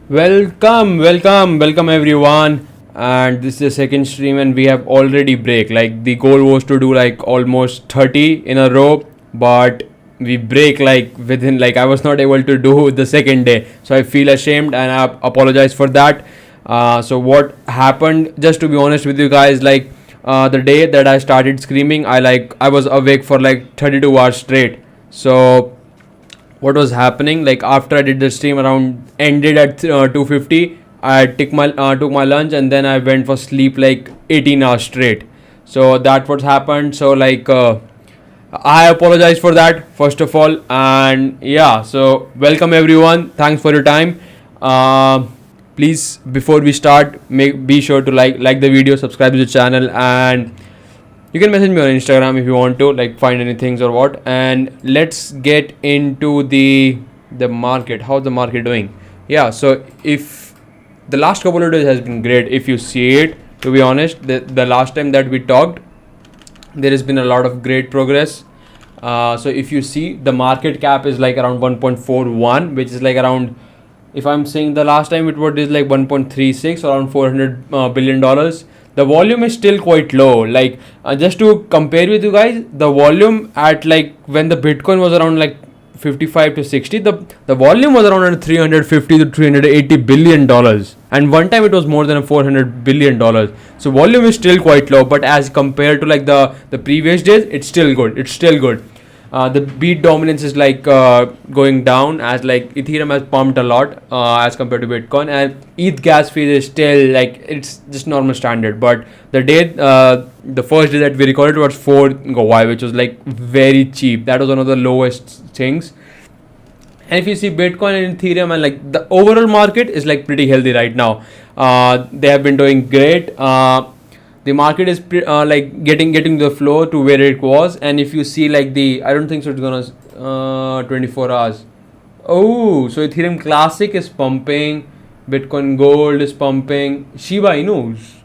Welcome everyone. And this is the second stream, and we have already break. Like the goal was to do like almost 30 in a row, but we break like within like I was not able to do the second day, so I feel ashamed and I apologize for that. So what happened? Just to be honest with you guys, like the day that I started screaming, I was awake for like 32 hours straight. So what was happening, like after I did the stream around ended at 2:50, I took my lunch and then I went for sleep like 18 hours straight. So that what happened. So I apologize for that first of all. And yeah, so welcome everyone, thanks for your time. Please, before we start, be sure to like the video, subscribe to the channel, and you can message me on Instagram if you want to like find any things or what. And let's get into the market. How's the market doing? Yeah, so if the last couple of days has been great, if you see it, to be honest, the last time that we talked, there has been a lot of great progress. So if you see, the market cap is like around 1.41, which is like around, if I'm saying the last time it was like 1.36, around $400 billion. The volume is still quite low. Like just to compare with you guys, the volume at like when the Bitcoin was around like 55 to 60, the volume was around 350 to 380 billion dollars, and one time it was more than 400 billion dollars. So volume is still quite low, but as compared to like the previous days, it's still good. The beat dominance is like going down, as like Ethereum has pumped a lot as compared to Bitcoin, and ETH gas fee is still like it's just normal standard. But the first day that we recorded was 4 Go, which was like very cheap. That was one of the lowest things. And if you see Bitcoin and Ethereum, and like the overall market is like pretty healthy right now. They have been doing great. The market is like getting the flow to where it was. And if you see like I don't think so it's gonna 24 hours. Oh, so Ethereum Classic is pumping, Bitcoin Gold is pumping, Shiba Inus.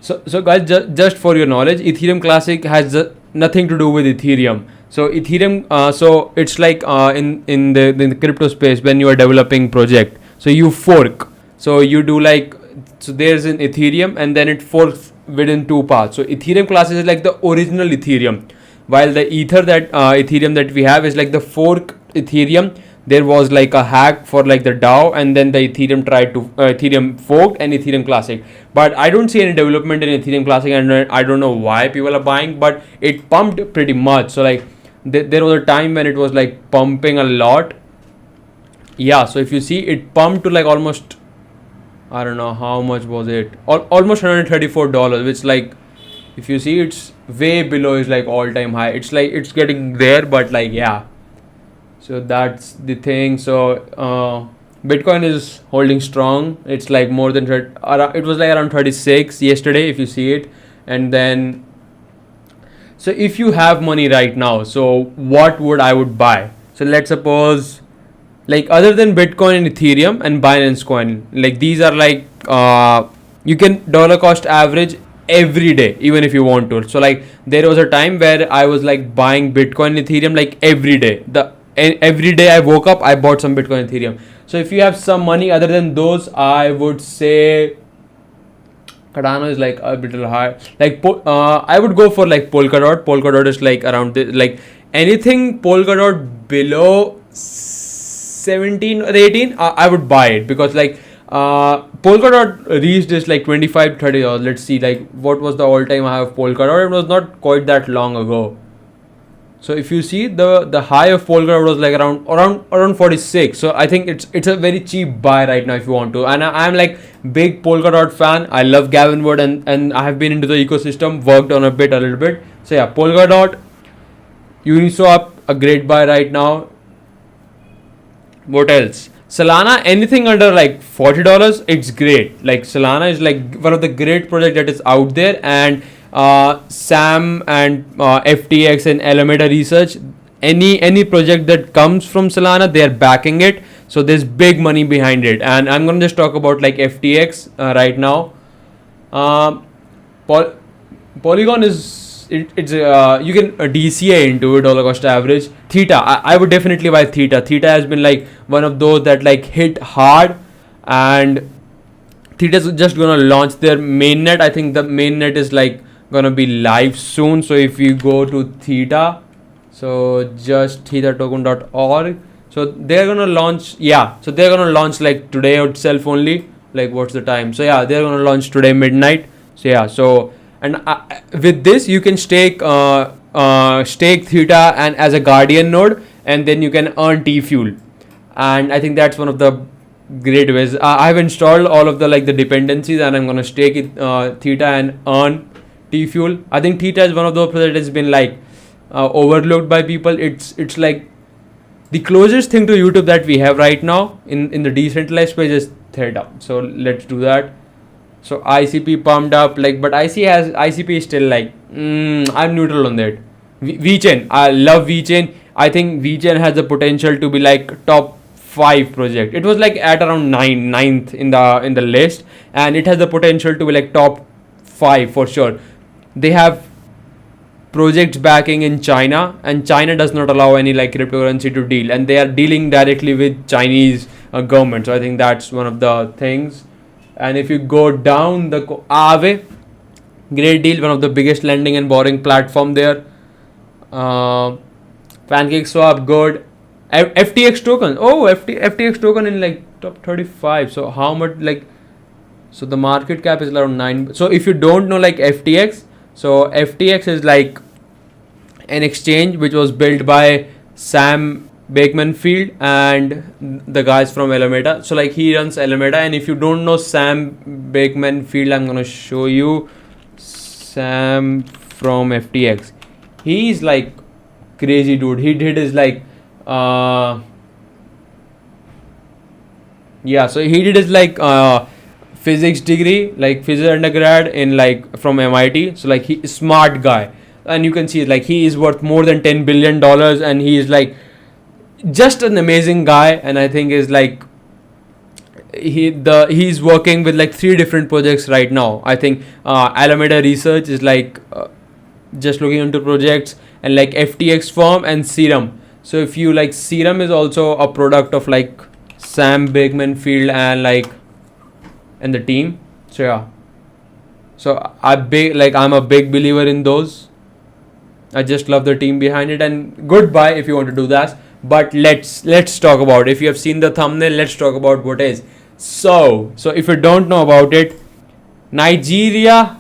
So guys, just for your knowledge, Ethereum Classic has nothing to do with Ethereum. So Ethereum, so it's like in the crypto space, when you are developing project, so you fork. So you do like, so there's an Ethereum and then it forks within two paths. So Ethereum Classic is like the original Ethereum, while the Ethereum that we have is like the fork Ethereum. There was like a hack for like the DAO, and then the Ethereum tried to Ethereum forked and Ethereum Classic. But I don't see any development in Ethereum Classic, and I don't know why people are buying, but it pumped pretty much. So like there was a time when it was like pumping a lot. Yeah, so if you see, it pumped to like almost, I don't know how much was it, almost $134, which like if you see, it's way below is like all-time high. It's like it's getting there, but like yeah. So that's the thing. So Bitcoin is holding strong. It's like more than it was like around 36 yesterday, if you see it. And then, so if you have money right now, so what I would buy? So let's suppose, like other than Bitcoin and Ethereum and Binance Coin, like these are like you can dollar cost average every day, even if you want to. So like there was a time where I was like buying Bitcoin and Ethereum like every day. Every day I woke up, I bought some Bitcoin and Ethereum. So if you have some money other than those, I would say Cardano is like a little high. Like I would go for like Polkadot. Polkadot is like around like anything Polkadot below 17 or 18, I would buy it, because like Polkadot reached this like 25 $30. Let's see, like what was the all-time high of Polkadot? It was not quite that long ago. So if you see, the high of Polkadot was like around 46. So I think it's a very cheap buy right now if you want to. And I'm like big Polkadot fan. I love Gavin Wood, and I have been into the ecosystem, worked on a little bit. So yeah, Polkadot, Uniswap, a great buy right now. What else? Solana, anything under like $40, it's great. Like Solana is like one of the great projects that is out there. And Sam and FTX and Alameda Research, any project that comes from Solana, they are backing it. So there's big money behind it. And I'm gonna just talk about like FTX right now. Polygon is it's you can DCA into it, dollar cost average. Theta, I would definitely buy Theta. Theta has been like one of those that like hit hard, and Theta's just gonna launch their mainnet. I think the mainnet is like gonna be live soon. So if you go to Theta, so just thetatoken.org, so they're gonna launch, so they're gonna launch like today itself only. Like what's the time? So yeah, they're gonna launch today midnight. So and with this you can stake Theta and as a guardian node, and then you can earn T fuel. And I think that's one of the great ways. I've installed all of the like the dependencies, and I'm gonna stake it Theta and earn T fuel. I think Theta is one of those that has been like overlooked by people. It's like the closest thing to YouTube that we have right now in the decentralized space is Theta. So let's do that. So ICP pumped up, like, but ICP is still like I'm neutral on that. VeChain, I love VeChain. I think VeChain has the potential to be like top 5 project. It was like at around ninth in the list, and it has the potential to be like top 5 for sure. They have projects backing in China, and China does not allow any like cryptocurrency to deal, and they are dealing directly with Chinese government. So I think that's one of the things. And if you go down the Aave, great deal, one of the biggest lending and borrowing platform there. PancakeSwap, good. FTX token, FTX token in like top 35. So how much, like, so the market cap is around 9. So if you don't know like FTX, so FTX is like an exchange which was built by Sam Bankman-Fried and the guys from Alameda. So like he runs Alameda, and if you don't know Sam Bankman-Fried, I'm gonna show you Sam from FTX. He's like crazy dude. He did his like so he did his like physics degree, like physics undergrad in like from MIT. So like he is smart guy, and you can see like he is worth more than $10 billion, and he is like just an amazing guy. And I think is like he's working with like 3 different projects right now. I think Alameda Research is like just looking into projects, and like FTX firm and Serum. So if you like, Serum is also a product of like Sam Bankman-Fried and the team. So yeah, so I'm a big believer in those. I just love the team behind it, and goodbye if you want to do that. But let's talk about, if you have seen the thumbnail, let's talk about what is. So if you don't know about it, Nigeria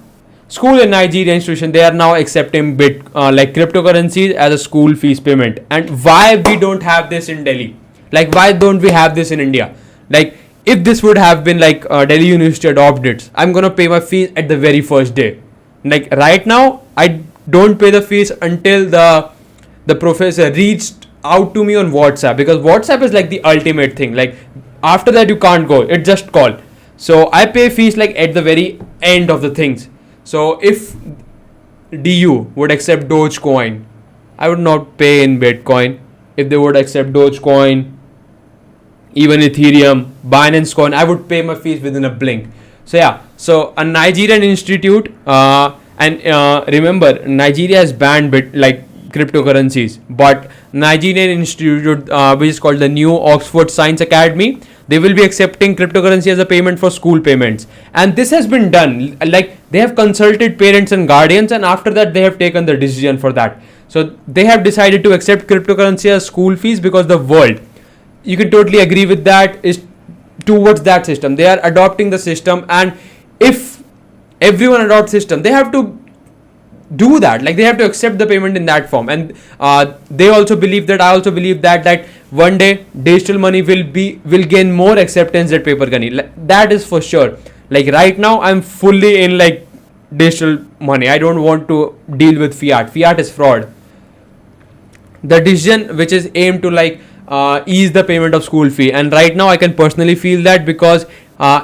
school in Nigeria institution, they are now accepting like cryptocurrencies as a school fees payment. And why we don't have this in Delhi? Like why don't we have this in India? Like if this would have been like Delhi University adopt it, I'm gonna pay my fees at the very first day. Like right now, I don't pay the fees until the professor reached out to me on WhatsApp, because WhatsApp is like the ultimate thing. Like after that you can't go, it's just call. So I pay fees like at the very end of the things. So if DU would accept Dogecoin, I would not pay in Bitcoin. If they would accept Dogecoin, even Ethereum, Binance Coin, I would pay my fees within a blink. So yeah, so a Nigerian institute, and remember, Nigeria has banned cryptocurrencies, but Nigerian institute, which is called the New Oxford Science Academy, they will be accepting cryptocurrency as a payment for school payments. And this has been done, like they have consulted parents and guardians, and after that they have taken the decision for that. So they have decided to accept cryptocurrency as school fees, because the world, you can totally agree with that, is towards that system. They are adopting the system, and if everyone adopts system, they have to do that, like they have to accept the payment in that form. And they also believe that, I also believe that one day digital money will gain more acceptance than paper money. That is for sure. Like right now I'm fully in like digital money. I don't want to deal with fiat is fraud. The decision which is aimed to like ease the payment of school fee, and right now I can personally feel that, because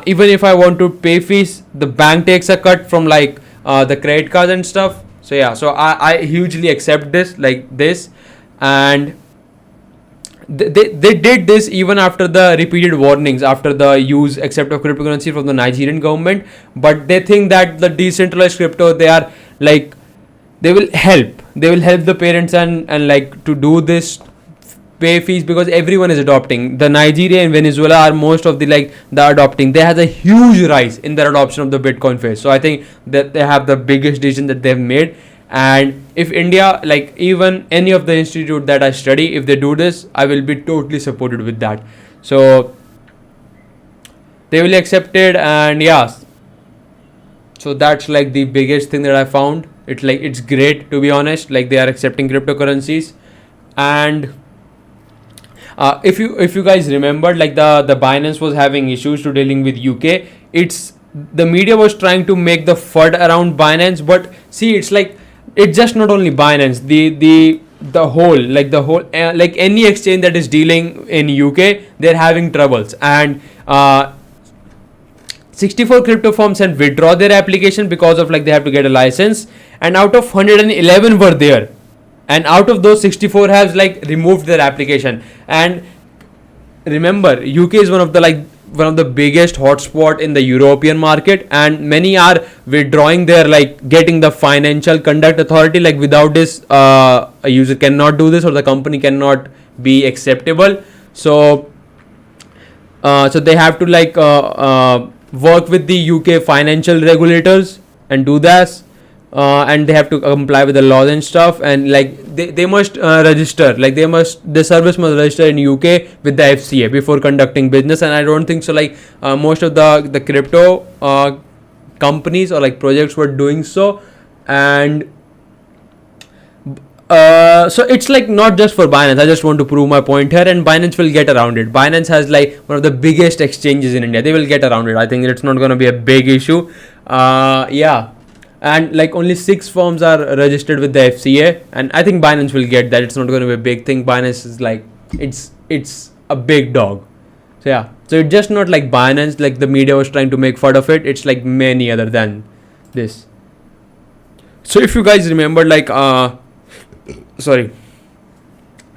even if I want to pay fees, the bank takes a cut from like the credit cards and stuff. So yeah, so I hugely accept this like this. And they did this even after the repeated warnings after the accept of cryptocurrency from the Nigerian government. But they think that the decentralized crypto, they are like they will help the parents and like to do this, pay fees, because everyone is adopting. The Nigeria and Venezuela are most of the like the adopting. There has a huge rise in their adoption of the Bitcoin phase. So I think that they have the biggest decision that they've made. And if India, like even any of the institute that I study, if they do this, I will be totally supported with that. So they will accept it. And yeah, so that's like the biggest thing that I found. It's great, to be honest, like they are accepting cryptocurrencies. And if you guys remember, like the Binance was having issues to dealing with UK. It's the media was trying to make the FUD around Binance, but see, it's just not only Binance. The whole like any exchange that is dealing in UK, they're having troubles. And 64 crypto firms had withdraw their application because of like they have to get a license, and out of 111 were there, and out of those 64 has like removed their application. And remember, UK is one of the biggest hotspot in the European market, and many are withdrawing their like getting the financial conduct authority. Like without this, a user cannot do this, or the company cannot be acceptable. So they have to like work with the UK financial regulators and do that. And they have to comply with the laws and stuff, and like they must register, like the service must register in UK with the FCA before conducting business. And I don't think so like most of the crypto companies or like projects were doing so. And so it's like not just for Binance. I just want to prove my point here, and Binance will get around it. Binance has like one of the biggest exchanges in India. They will get around it. I think it's not going to be a big issue. Yeah. And like only 6 firms are registered with the FCA, and I think Binance will get that. It's not going to be a big thing. Binance is like it's a big dog. So yeah, so it's just not like Binance, like the media was trying to make fun of it. It's like many other than this. So if you guys remember, like sorry,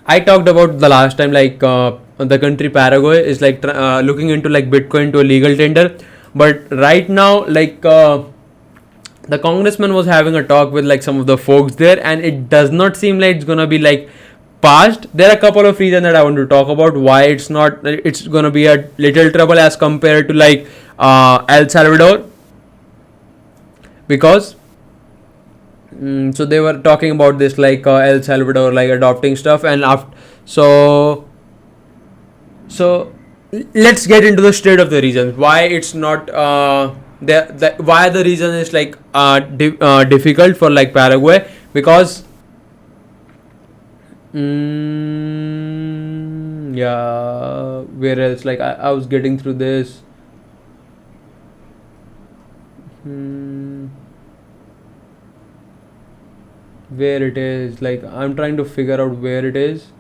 I talked about the last time, like the country Paraguay is like looking into like Bitcoin to a legal tender. But right now, like the congressman was having a talk with like some of the folks there, and it does not seem like it's gonna be like passed. There are a couple of reasons that I want to talk about why it's gonna be a little trouble as compared to like El Salvador. Because so they were talking about this like El Salvador like adopting stuff, and after so let's get into the state of the reasons why it's not why the reason is like difficult for like Paraguay. Because yeah, where else, like I was getting through this. Where it is, like I'm trying to figure out where it is.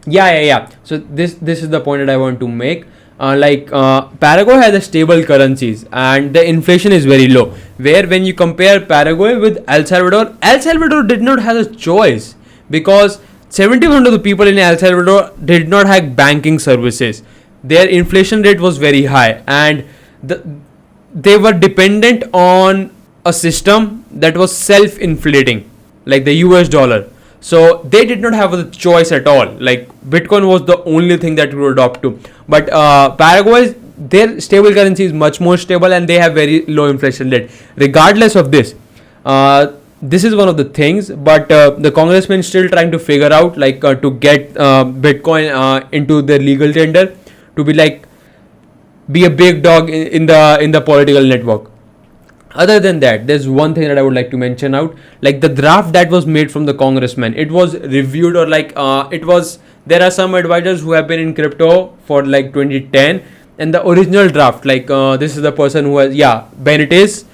Yeah. So this is the point that I want to make. Paraguay has a stable currencies, and the inflation is very low. Where when you compare Paraguay with El Salvador did not have a choice, because 70% of the people in El Salvador did not have banking services. Their inflation rate was very high, and they were dependent on a system that was self-inflating, like the US dollar. So they did not have a choice at all. Like Bitcoin was the only thing that we would adopt to. But Paraguay, their stable currency is much more stable, and they have very low inflation rate. Regardless of this, this is one of the things. But the congressman is still trying to figure out like to get Bitcoin into their legal tender to be a big dog in the political network. Other than that, there's one thing that I would like to mention out, like the draft that was made from the congressman. It was reviewed, or like there are some advisors who have been in crypto for like 2010, and the original draft, like this is the person who has Benitez.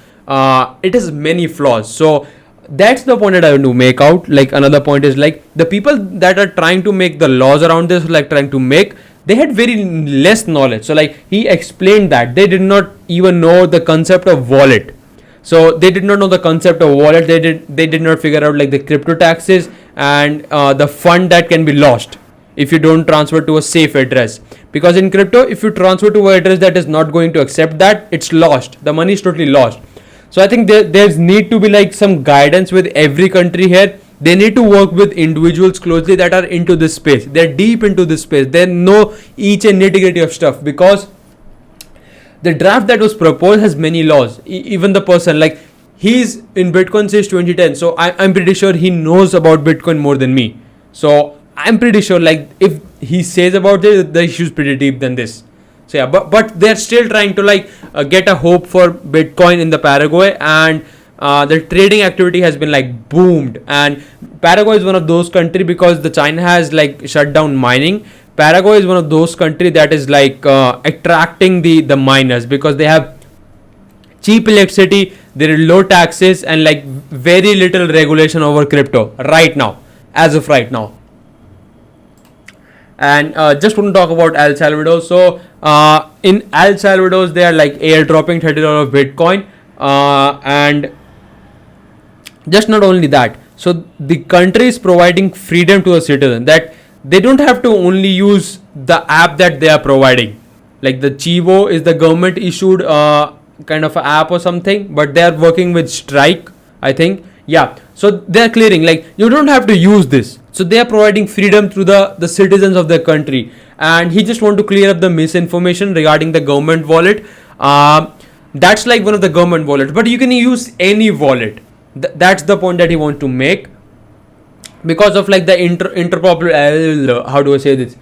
It has many flaws. So that's the point that I want to make out. Like another point is like the people that are trying to make the laws around this, they had very less knowledge. So like he explained that they did not even know the concept of wallet. So they did not know the concept of wallet. They did not figure out like the crypto taxes and the fund that can be lost if you don't transfer to a safe address. Because in crypto, if you transfer to an address that is not going to accept that, it's lost. The money is totally lost. So I think there's need to be like some guidance with every country here. They need to work with individuals closely that are into this space. They're deep into this space. They know each and nitty gritty of stuff, because the draft that was proposed has many laws. Even the person, like, he's in Bitcoin since 2010, so I'm pretty sure he knows about Bitcoin more than me. So I'm pretty sure, like, if he says about it, the issue's pretty deep than this. So yeah, but they're still trying to like get a hope for Bitcoin in the Paraguay, and the trading activity has been like boomed. And Paraguay is one of those countries, because the China has like shut down mining. Paraguay is one of those countries that is like attracting the miners, because they have cheap electricity, there are low taxes, and like very little regulation over crypto right now, as of right now. And just want to talk about El Salvador. So in El Salvador, they are like airdropping $30 of Bitcoin, and just not only that. So the country is providing freedom to a citizen, that they don't have to only use the app that they are providing. Like the Chivo is the government issued kind of an app or something, but they are working with Strike, I think. Yeah, so they are clearing, like, you don't have to use this. So they are providing freedom through the citizens of their country. And he just want to clear up the misinformation regarding the government wallet. That's like one of the government wallets, but you can use any wallet. That's the point that he want to make, because of like the interoperability. How do I say this?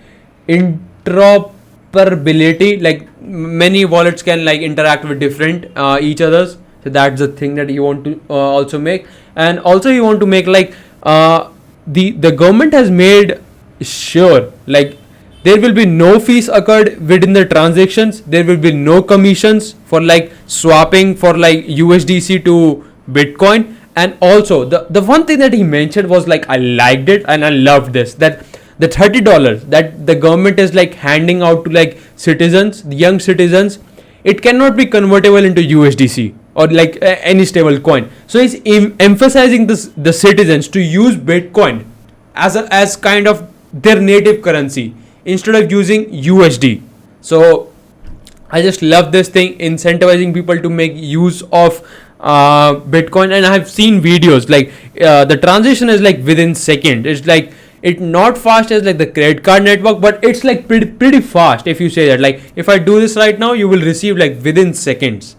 Interoperability. Like many wallets can like interact with different each others. So that's the thing that you want to also make. And also you want to make like the government has made sure like there will be no fees occurred within the transactions. There will be no commissions for like swapping for like USDC to Bitcoin. And also the one thing that he mentioned was like, I liked it and I loved this, that the $30 that the government is like handing out to like citizens, the young citizens, it cannot be convertible into USDC or like any stable coin. So he's emphasizing this, the citizens to use Bitcoin as kind of their native currency instead of using USD. So I just love this thing, incentivizing people to make use of Bitcoin. And I have seen videos like the transition is like within second. It's like, it's not fast as like the credit card network, but it's like pretty fast. If you say that, like, if I do this right now, you will receive like within seconds.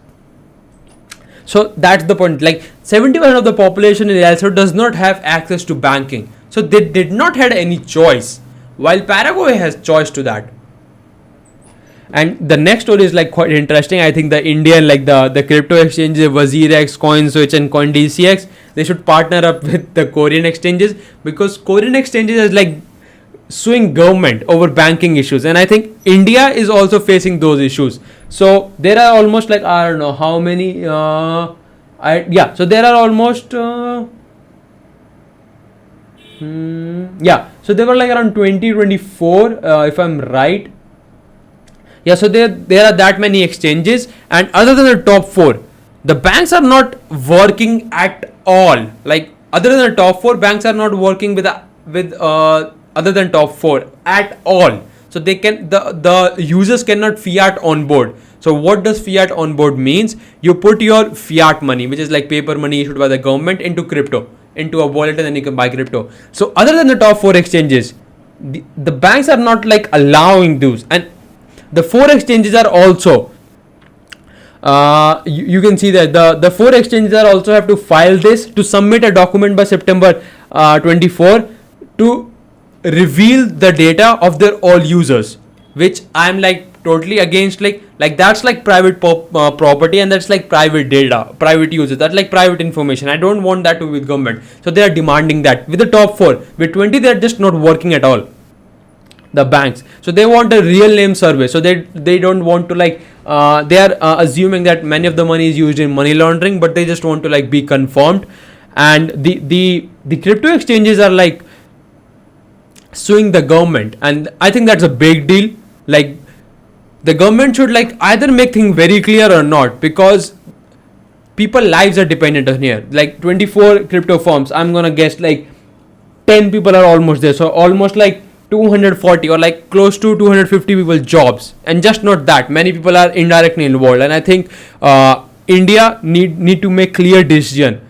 So that's the point. Like 70% of the population in El Salvador does not have access to banking, so they did not had any choice, while Paraguay has choice to that. And the next story is like quite interesting. I think the Indian, like the crypto exchanges, WazirX, CoinSwitch and CoinDCX, they should partner up with the Korean exchanges, because Korean exchanges is like suing government over banking issues, and I think India is also facing those issues. So there are almost like, I don't know how many. So there are almost. So there were like around 24, if I'm right. Yeah, so there are that many exchanges, and other than the top 4, the banks are not working at all. Like other than the top 4, banks are not working with other than top 4 at all. So they can the users cannot fiat on board. So what does fiat on board means? You put your fiat money, which is like paper money issued by the government, into crypto, into a wallet, and then you can buy crypto. So other than the top 4 exchanges, the banks are not like allowing those. And the 4 exchanges are also you can see that the 4 exchanges are also have to file this, to submit a document by September 24 to reveal the data of their all users, which I'm like totally against. Like that's like private property, and that's like private data, private users, that's like private information. I don't want that to be with government. So they are demanding that. With the top 4, with 20, they're just not working at all, the banks. So they want a real name survey. So they don't want to like they are assuming that many of the money is used in money laundering, but they just want to like be confirmed. And the crypto exchanges are like suing the government, and I think that's a big deal. Like the government should like either make things very clear or not, because people lives are dependent on here. Like 24 crypto firms, I'm gonna guess like 10 people are almost there, so almost like 240 or like close to 250 people jobs. And just not that, many people are indirectly involved. And I think India need to make clear decision.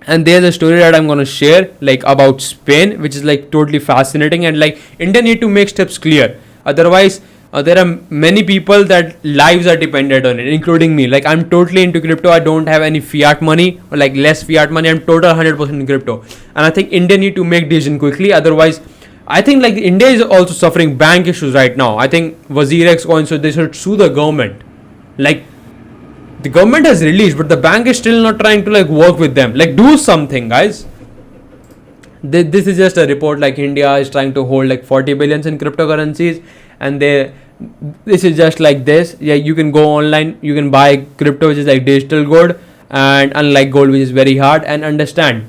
And there's a story that I'm gonna share like about Spain, which is like totally fascinating, and like India need to make steps clear. Otherwise, there are many people that lives are dependent on it, including me. Like I'm totally into crypto. I don't have any fiat money or like less fiat money. I'm total 100% in crypto, and I think India need to make decision quickly. Otherwise, I think like India is also suffering bank issues right now. I think WazirX coin, so they should sue the government. Like the government has released, but the bank is still not trying to like work with them. Like do something, guys. This is just a report. Like India is trying to hold like 40 billions in cryptocurrencies, and this is just like this. Yeah, you can go online, you can buy crypto, which is like digital gold, and unlike gold, which is very hard. And understand,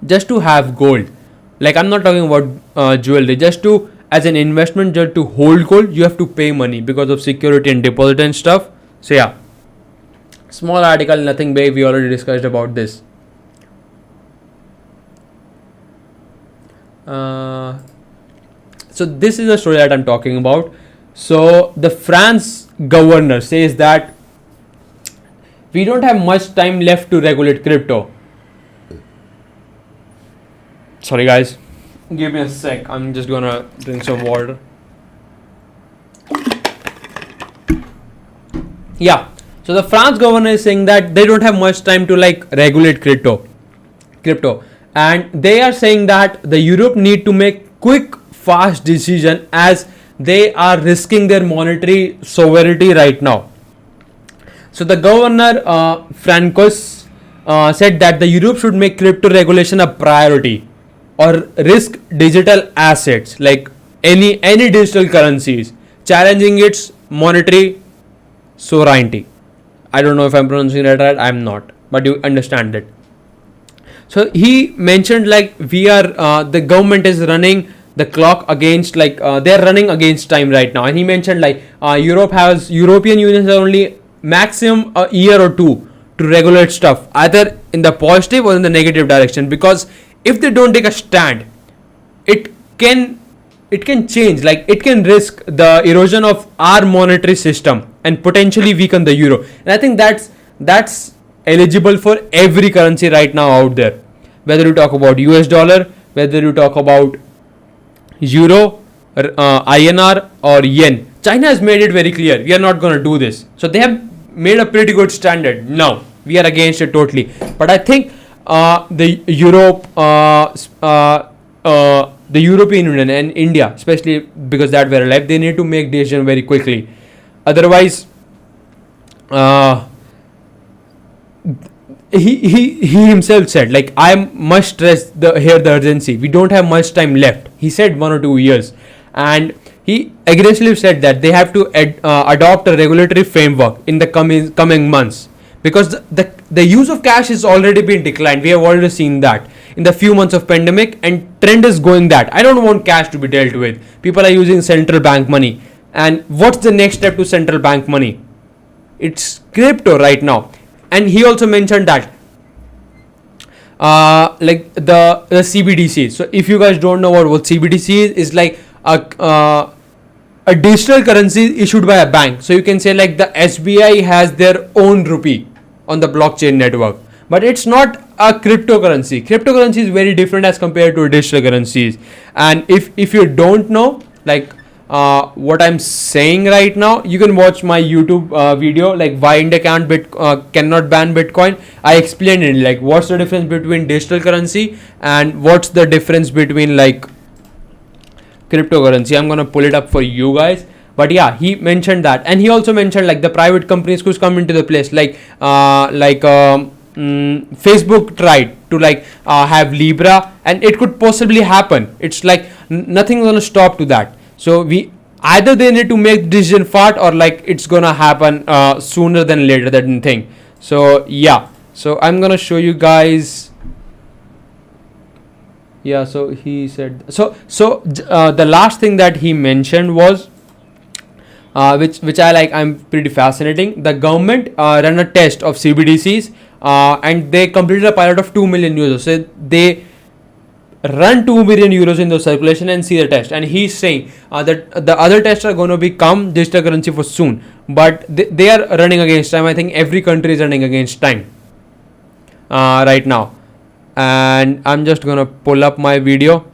just to have gold, like I'm not talking about jewelry, just to as an investment, just to hold gold, you have to pay money because of security and deposit and stuff. So yeah, small article, nothing big. We already discussed about this. So this is the story that I'm talking about. So the France governor says that we don't have much time left to regulate crypto. Sorry guys, give me a sec. I'm just gonna drink some water. Yeah. So the France governor is saying that they don't have much time to like regulate crypto, and they are saying that the Europe need to make quick, fast decision as they are risking their monetary sovereignty right now. So the governor Francos said that the Europe should make crypto regulation a priority, or risk digital assets like any digital currencies, challenging its monetary sovereignty. I don't know if I'm pronouncing that right. I'm not, but you understand it. So he mentioned like we are the government is running the clock against like they're running against time right now, and he mentioned like European Union has only maximum a year or two to regulate stuff, either in the positive or in the negative direction, because if they don't take a stand, it can change, like it can risk the erosion of our monetary system and potentially weaken the euro. And I think that's eligible for every currency right now out there, whether you talk about US dollar, whether you talk about euro, INR or yen. China has made it very clear, we are not going to do this. So they have made a pretty good standard. Now we are against it totally, but I think the European Union and India, especially because that we're alive, they need to make decision very quickly. Otherwise, he himself said like I must stress the urgency. We don't have much time left. He said 1 or 2 years, and he aggressively said that they have to adopt a regulatory framework in the coming months, because the use of cash has already been declined. We have already seen that in the few months of pandemic, and trend is going that I don't want cash to be dealt with. People are using central bank money, and what's the next step to central bank money? It's crypto right now. And he also mentioned that like the CBDC. So if you guys don't know what CBDC is like a digital currency issued by a bank. So you can say like the SBI has their own rupee on the blockchain network, but it's not a cryptocurrency. Cryptocurrency is very different as compared to digital currencies. And if you don't know like what I'm saying right now, you can watch my YouTube video like why India cannot ban Bitcoin. I explained it, like what's the difference between digital currency and what's the difference between like cryptocurrency. I'm gonna pull it up for you guys. But yeah, he mentioned that, and he also mentioned like the private companies could come into the place, like Facebook tried to like have Libra, and it could possibly happen. It's like nothing's gonna stop to that. So either they need to make decision fast, or like it's gonna happen sooner than later than thing. So yeah, so I'm gonna show you guys. Yeah, so he said the last thing that he mentioned was which I like, I'm pretty fascinating. The government ran a test of CBDCs and they completed a pilot of 2 million users. So they run 2 million euros in the circulation and see the test. And he's saying that the other tests are going to become digital currency for soon, but they are running against time. I think every country is running against time right now. And I'm just gonna pull up my video.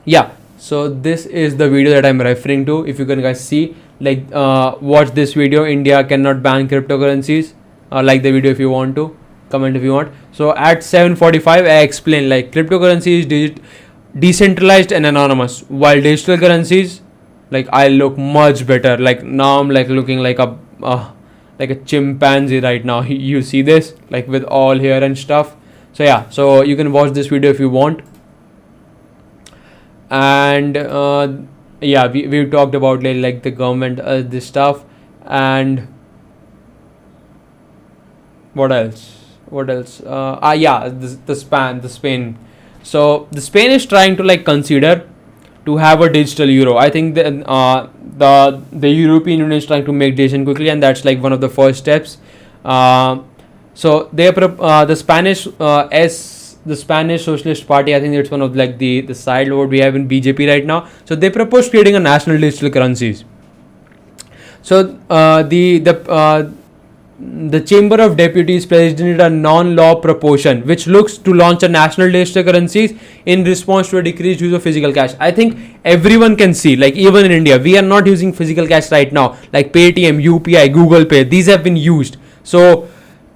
Yeah, so this is the video that I'm referring to. If you can guys see, like watch this video. India cannot ban cryptocurrencies. Like the video if you want to, comment if you want. So at 7:45 I explain like cryptocurrency is decentralized and anonymous, while digital currencies, like I look much better. Like now I'm like looking like a chimpanzee right now. You see this, like with all hair and stuff. So yeah, so you can watch this video if you want. And yeah, we've talked about like the government, this stuff. And what else? Yeah, the Spain. So the Spain is trying to like consider to have a digital euro. I think the European Union is trying to make decision quickly, and that's like one of the first steps. So they the Spanish Socialist Party, I think it's one of like the side what we have in BJP right now. So they propose creating a national digital currencies. So the Chamber of Deputies presented a non-law proposition which looks to launch a national digital currencies in response to a decreased use of physical cash. I think everyone can see, like even in India, we are not using physical cash right now. Like Paytm, UPI, Google Pay, these have been used. So,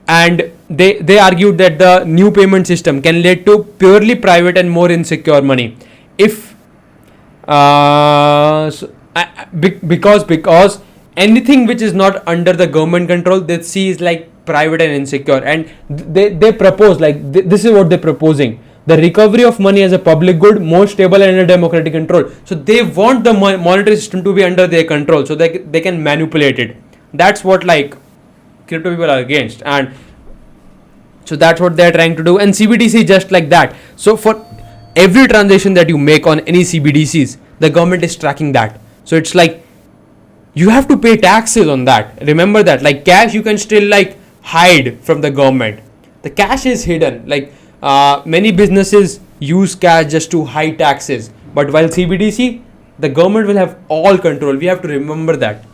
and they argued that the new payment system can lead to purely private and more insecure money. If because anything which is not under the government control, they see is like private and insecure. And they propose like this is what they're proposing: the recovery of money as a public good, more stable and under democratic control. So they want the monetary system to be under their control, so they can manipulate it. That's what like crypto people are against, and so that's what they're trying to do. And CBDC just like that. So for every transaction that you make on any CBDCs, the government is tracking that. So it's like you have to pay taxes on that. Remember that. Like cash you can still like hide from the government. The cash is hidden. Like many businesses use cash just to hide taxes, but while CBDC, the government will have all control. We have to remember that.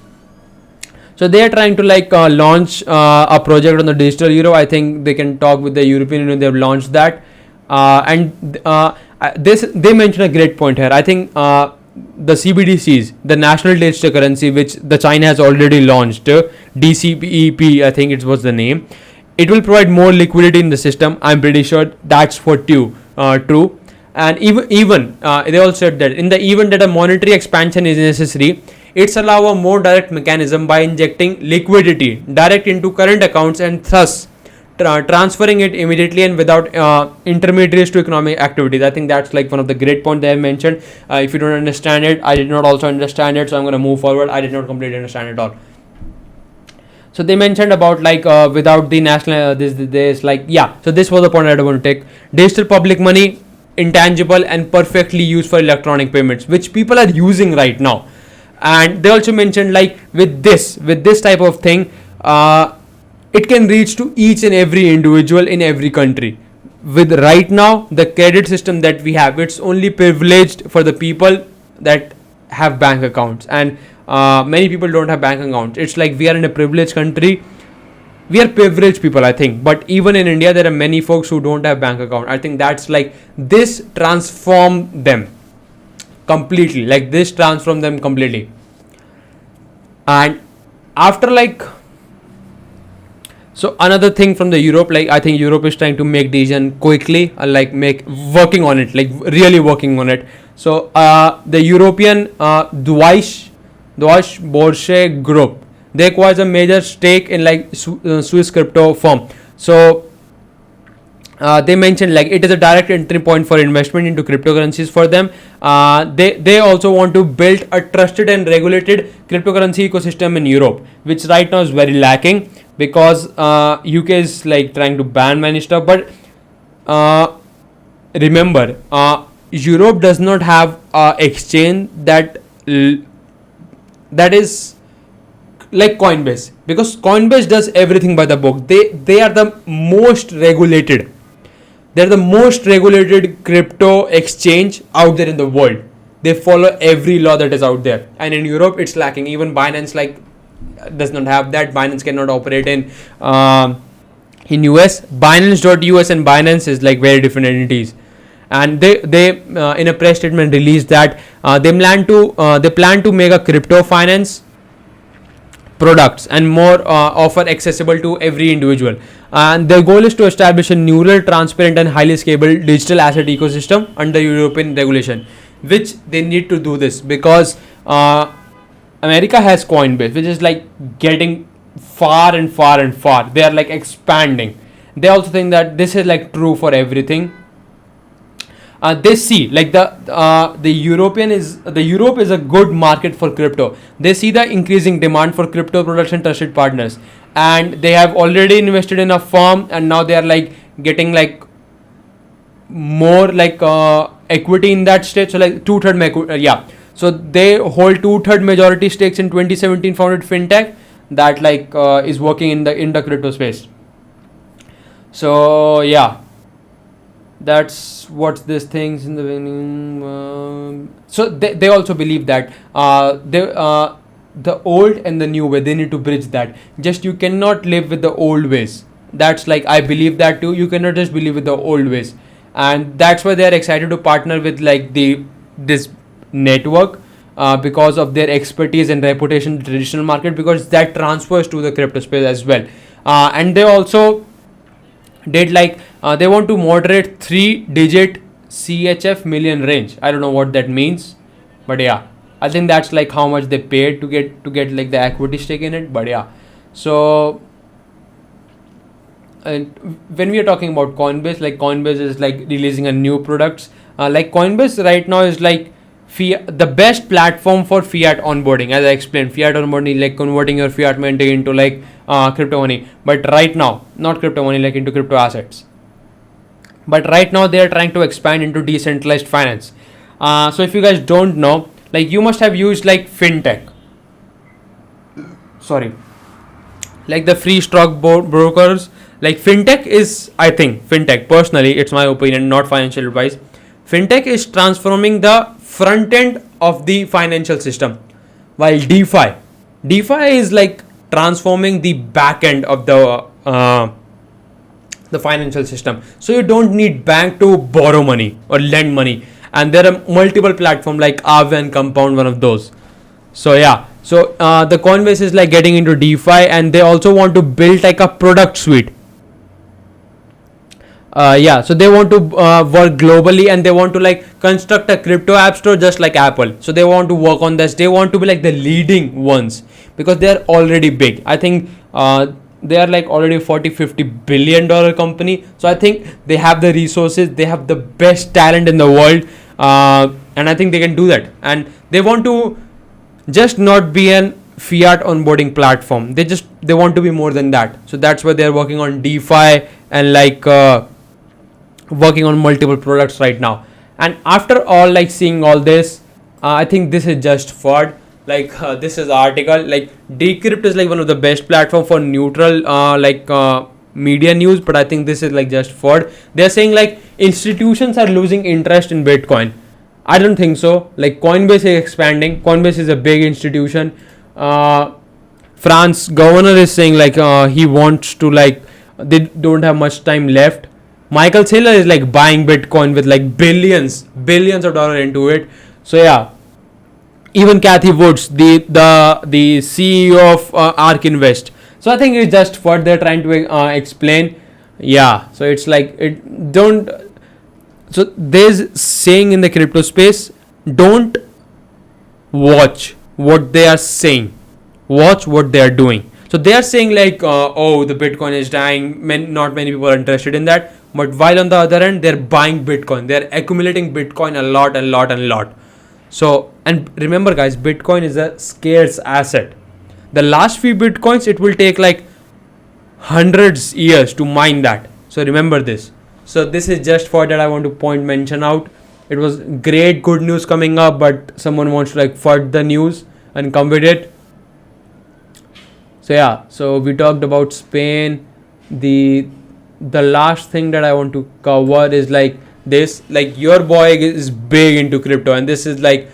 So they are trying to like launch a project on the digital euro. I think they can talk with the European Union. They have launched that, and they mentioned a great point here. I think the CBDCs, the national digital currency, which the China has already launched, DCEP, I think it was the name. It will provide more liquidity in the system. I'm pretty sure that's for true. And even they also said that in the event that a monetary expansion is necessary, it's allow a more direct mechanism by injecting liquidity direct into current accounts and thus transferring it immediately and without intermediaries to economic activities. I think that's like one of the great points they have mentioned. If you don't understand it, I did not also understand it, so I'm going to move forward. I did not completely understand it all. So they mentioned about like without the national this like yeah. So this was the point I want to take. Digital public money, intangible and perfectly used for electronic payments, which people are using right now. And they also mentioned like with this type of thing, it can reach to each and every individual in every country. With right now the credit system that we have, it's only privileged for the people that have bank accounts, and many people don't have bank accounts. It's like we are in a privileged country. We are privileged people, I think, but even in India there are many folks who don't have bank account. I think that's like this transform them completely. Like this transform them completely. And after like, so another thing from the Europe, like I think Europe is trying to make decision quickly, like working on it, like really working on it. So the European Deutsche Börse Group, they acquired a major stake in like Swiss crypto firm. So they mentioned like it is a direct entry point for investment into cryptocurrencies for them. They also want to build a trusted and regulated cryptocurrency ecosystem in Europe, which right now is very lacking because UK is like trying to ban many stuff. But remember, Europe does not have exchange that is like Coinbase, because Coinbase does everything by the book. They are the most regulated. They're the most regulated crypto exchange out there in the world. They follow every law that is out there, and in Europe it's lacking. Even Binance does not have that. Binance cannot operate in US. Binance.us and Binance is like very different entities, and they in a press statement released that they plan to make a crypto finance products and more offer accessible to every individual. And their goal is to establish a neural, transparent, and highly scalable digital asset ecosystem under European regulation, which they need to do this because America has Coinbase, which is like getting far and far and far. They are like expanding. They also think that this is like true for everything. They see like the Europe is a good market for crypto. They see the increasing demand for crypto products and trusted partners, and they have already invested in a firm, and now they are like getting like more like equity in that state. So like 2/3 so they hold 2/3 majority stakes in 2017 founded fintech that like is working in the crypto space. So yeah, that's what this things in the beginning. So they also believe that the old and the new way, they need to bridge that. Just you cannot live with the old ways. That's like, I believe that too. You cannot just believe with the old ways, and that's why they are excited to partner with like this network because of their expertise and reputation in the traditional market, because that transfers to the crypto space as well. And they also did like they want to moderate 3-digit CHF million range. I don't know what that means, but yeah, I think that's like how much they paid to get like the equity stake in it. But yeah, so and when we are talking about Coinbase, like Coinbase is like releasing a new products. Like Coinbase right now is like the best platform for fiat onboarding. As I explained, fiat onboarding like converting your fiat money into like crypto money. But right now, not crypto money, like into crypto assets. But right now they are trying to expand into decentralized finance. So if you guys don't know, like you must have used like fintech. Sorry, like the free stock brokers. Like fintech is, I think fintech personally, it's my opinion, not financial advice. Fintech is transforming the front end of the financial system, while DeFi is like transforming the back end of the financial system. So you don't need bank to borrow money or lend money, and there are multiple platforms like Aave and Compound, one of those. So yeah, so the Coinbase is like getting into DeFi, and they also want to build like a product suite. So they want to work globally, and they want to like construct a crypto app store just like Apple. So they want to work on this. They want to be like the leading ones because they are already big. I think they are like already $40-50 billion company. So I think they have the resources, they have the best talent in the world, and I think they can do that. And they want to just not be an fiat onboarding platform. They want to be more than that. So that's why they are working on DeFi and like working on multiple products right now. And after all, like seeing all this, I think this is just FUD. Like this is article like Decrypt is like one of the best platform for neutral media news, but I think this is like just FUD. They're saying like institutions are losing interest in Bitcoin. I don't think so. Like Coinbase is expanding. Coinbase is a big institution. France governor is saying like he wants to like, they don't have much time left. Michael Saylor is like buying Bitcoin with like billions of dollars into it. So yeah, even Kathy Woods, the CEO of ARK Invest. So I think it's just what they're trying to explain. Yeah, so it's like so there's saying in the crypto space, don't watch what they are saying, watch what they are doing. So they are saying like, the Bitcoin is dying, not many people are interested in that. But while on the other end, they're buying Bitcoin. They're accumulating Bitcoin a lot. So, and remember guys, Bitcoin is a scarce asset. The last few Bitcoins, it will take like hundreds years to mine that. So remember this. So this is just for that I want to mention out. It was great, good news coming up, but someone wants to like FUD the news and come with it. So yeah, so we talked about Spain, the the last thing that I want to cover is like this. Like your boy is big into crypto, and this is like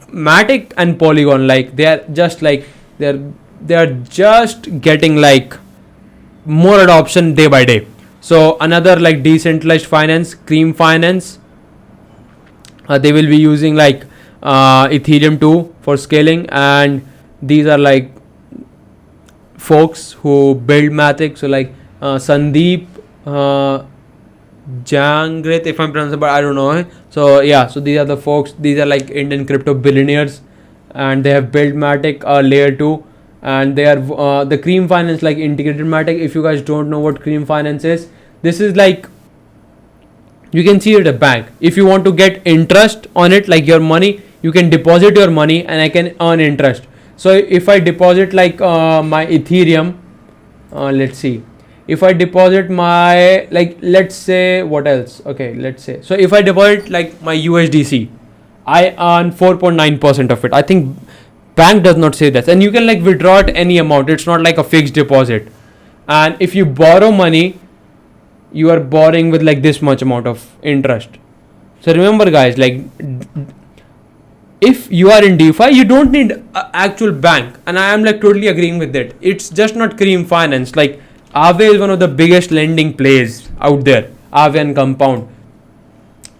Matic and Polygon. Like they are just like they are just getting like more adoption day by day. So another like decentralized finance, Cream Finance, they will be using like Ethereum too for scaling, and these are like folks who build Matic. So like Sandeep Jangrit, if I'm pronouncing, but I don't know. So yeah, so these are the folks. These are like Indian crypto billionaires, and they have built Matic layer 2, and they are the Cream Finance, like integrated Matic. If you guys don't know what Cream Finance is, this is like, you can see it at a bank. If you want to get interest on it, like your money, you can deposit your money and I can earn interest. So if I deposit like my Ethereum, let's see, if I deposit my, like, let's say, what else? Okay, let's say, so if I deposit like my USDC, I earn 4.9% of it. I think bank does not say that, and you can like withdraw at any amount. It's not like a fixed deposit. And if you borrow money, you are borrowing with like this much amount of interest. So remember guys, like if you are in DeFi, you don't need an actual bank, and I am like totally agreeing with that. It's just not Cream Finance. Like Aave is one of the biggest lending plays out there, Aave and Compound.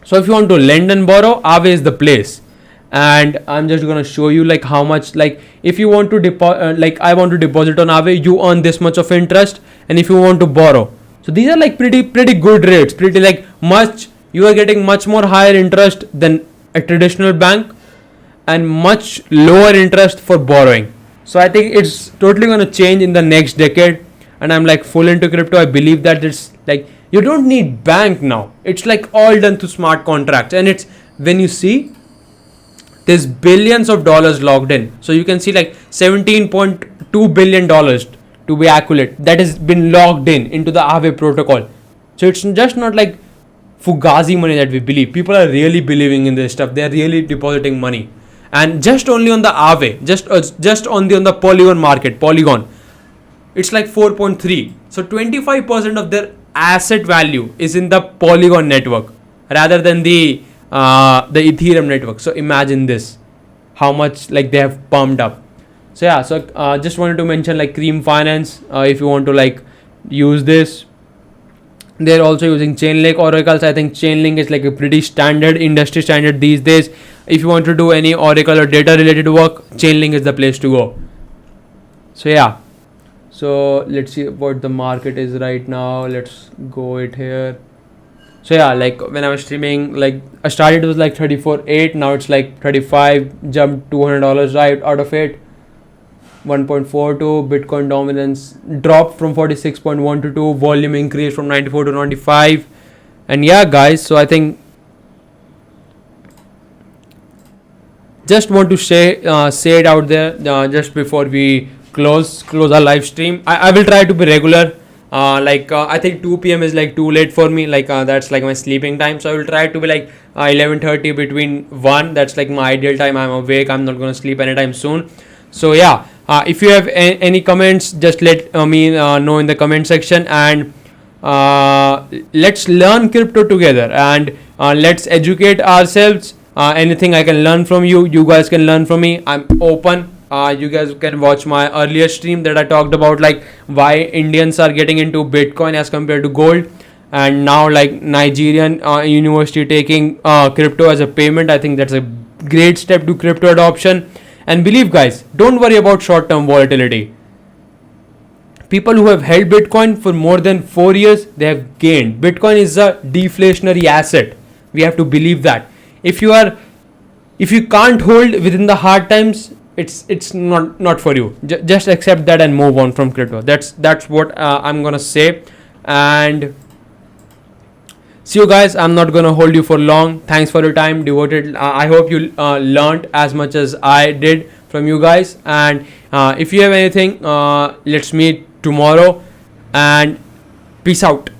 So if you want to lend and borrow, Aave is the place. And I'm just gonna show you like how much, like if you want to deposit, like I want to deposit on Aave, you earn this much of interest, and if you want to borrow, so these are like pretty good rates, pretty like much, you are getting much more higher interest than a traditional bank, and much lower interest for borrowing. So I think it's totally gonna change in the next decade, and I'm like full into crypto. I believe that it's like you don't need bank now. It's like all done through smart contracts, and it's, when you see, there's billions of dollars logged in. So you can see like $17.2 billion to be accurate, that has been logged in into the Aave protocol. So it's just not like fugazi money that we believe. People are really believing in this stuff. They are really depositing money, and just only on the Aave, just on the Polygon market, Polygon, it's like 4.3. So 25% of their asset value is in the Polygon network rather than the Ethereum network. So imagine this, how much like they have pumped up. So yeah, so just wanted to mention like Cream Finance, if you want to like use this. They're also using Chainlink oracles. I think Chainlink is like a pretty standard industry standard these days. If you want to do any oracle or data related work, Chainlink is the place to go. So yeah, so let's see what the market is right now. Let's go it here. So yeah, like when I was streaming, like I started, it was like 34.8, now it's like 35, jumped $200 right out of it. 1.42. Bitcoin dominance dropped from 46.1 to 2, volume increased from 94 to 95. And yeah guys, so I think just want to say it out there just before we close our live stream. I will try to be regular. I think 2 p.m. is like too late for me, like that's like my sleeping time, so I will try to be like 11:30 between 1, that's like my ideal time. I'm awake, I'm not gonna sleep anytime soon. So yeah, if you have any comments, just let me know in the comment section, and let's learn crypto together, and let's educate ourselves. Anything I can learn from you, you guys can learn from me. I'm open. You guys can watch my earlier stream that I talked about like why Indians are getting into Bitcoin as compared to gold, and now like Nigerian university taking crypto as a payment. I think that's a great step to crypto adoption. And believe guys, don't worry about short-term volatility. People who have held Bitcoin for more than 4 years, they have gained. Bitcoin is a deflationary asset. We have to believe that. If you can't hold within the hard times, it's not for you. Just accept that and move on from crypto. That's what I'm gonna say. And see you guys. I'm not gonna hold you for long. Thanks for your time devoted. I hope you learned as much as I did from you guys. And if you have anything, let's meet tomorrow. And peace out.